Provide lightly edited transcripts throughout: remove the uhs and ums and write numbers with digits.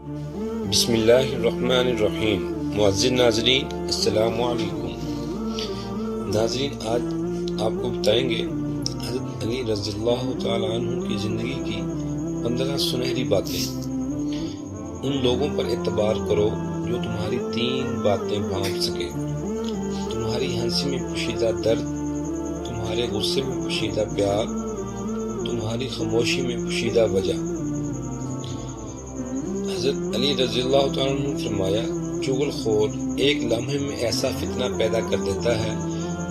بسم اللہ الرحمن الرحیم۔ معزز ناظرین السلام علیکم۔ ناظرین، آج آپ کو بتائیں گے حضرت علی رضی اللہ تعالیٰ عنہ کی زندگی کی 15 سنہری باتیں۔ ان لوگوں پر اعتبار کرو جو تمہاری 3 باتیں بھانپ سکے: تمہاری ہنسی میں پوشیدہ درد، تمہارے غصے میں پوشیدہ پیار، تمہاری خاموشی میں پوشیدہ وجہ۔ حضرت علی رضی اللہ تعالیٰ عنہ نے فرمایا، چغل خور ایک لمحے میں ایسا فتنہ پیدا کر دیتا ہے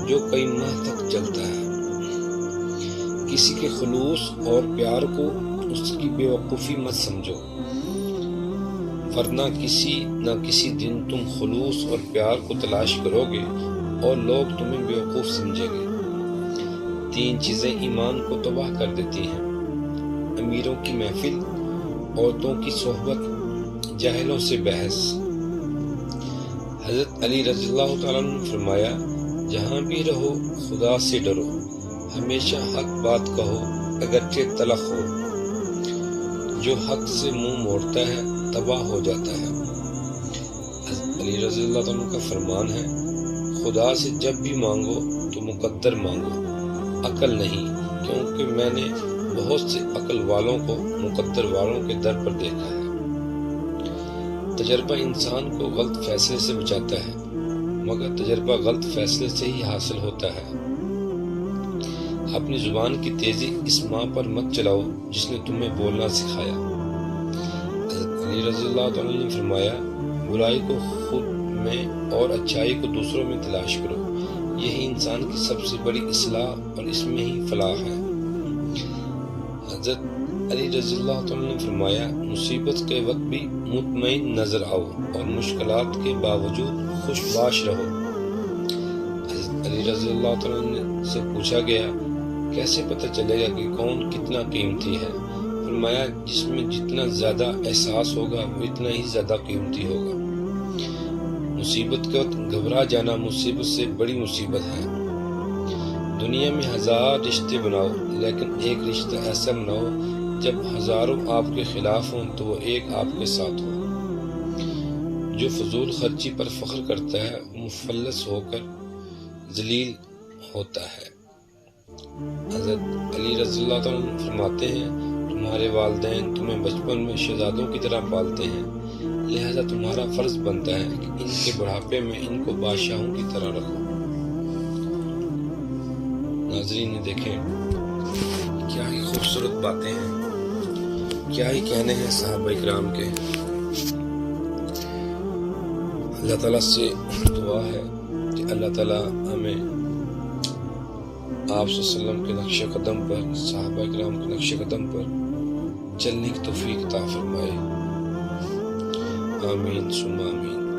جو کئی ماہ تک چلتا ہے۔ کسی کے خلوص اور پیار کو اس کی بے وقوفی مت سمجھو، ورنہ کسی نہ کسی دن تم خلوص اور پیار کو تلاش کرو گے اور لوگ تمہیں بے وقوف سمجھیں گے۔ 3 چیزیں ایمان کو تباہ کر دیتی ہیں: امیروں کی محفل، عورتوں کی صحبت، جاہلوں سے بحث۔ حضرت علی رضی اللہ تعالیٰ عنہ نے فرمایا، جہاں بھی رہو خدا سے ڈرو، ہمیشہ حق بات کہو اگرچہ تلخ ہو۔ جو حق سے منہ موڑتا ہے تباہ ہو جاتا ہے۔ حضرت علی رضی اللہ عنہ کا فرمان ہے، خدا سے جب بھی مانگو تو مقدر مانگو، عقل نہیں، کیونکہ میں نے بہت سے عقل والوں کو مقدر والوں کے در پر دیکھا ہے۔ تجربہ انسان کو غلط فیصلے سے بچاتا ہے، مگر تجربہ غلط فیصلے سے ہی حاصل ہوتا ہے۔ اپنی زبان کی تیزی اس ماں پر مت چلاؤ جس نے تمہیں بولنا سکھایا۔ حضرت علی رضی اللہ تعالیٰ نے فرمایا، برائی کو خود میں اور اچھائی کو دوسروں میں تلاش کرو، یہی انسان کی سب سے بڑی اصلاح اور اس میں ہی فلاح ہے۔ حضرت علی رضی اللہ تعالیٰ نے فرمایا، مصیبت کے وقت بھی مطمئن نظر آؤ اور مشکلات کے باوجود خوش باش رہو۔ حضرت علی رضی اللہ تعالیٰ سے پوچھا گیا، کیسے پتہ چلے گا کہ کون کتنا قیمتی ہے؟ فرمایا، جس میں جتنا زیادہ احساس ہوگا وہ اتنا ہی زیادہ قیمتی ہوگا۔ مصیبت کے وقت گھبرا جانا مصیبت سے بڑی مصیبت ہے۔ دنیا میں 1000 رشتے بناؤ، لیکن ایک رشتہ ایسا بناؤ جب ہزاروں آپ کے خلاف ہوں تو وہ ایک آپ کے ساتھ ہو۔ جو فضول خرچی پر فخر کرتا ہے وہ مفلس ہو کر ذلیل ہوتا ہے۔ حضرت علی رضی اللہ تعالیٰ فرماتے ہیں، تمہارے والدین تمہیں بچپن میں شہزادوں کی طرح پالتے ہیں، لہذا تمہارا فرض بنتا ہے کہ ان کے بڑھاپے میں ان کو بادشاہوں کی طرح رکھو۔ ناظرین نے دیکھیں کیا ہی خوبصورت باتیں ہیں، کیا ہی کہنے ہیں صحابہ اکرام کے۔ اللہ تعالیٰ سے دعا ہے کہ اللہ تعالیٰ ہمیں آپ صلی اللہ علیہ وسلم کے نقش قدم پر، صحابہ اکرام کے نقش قدم پر چلنے کی توفیق عطا فرمائے۔ آمین ثم آمین۔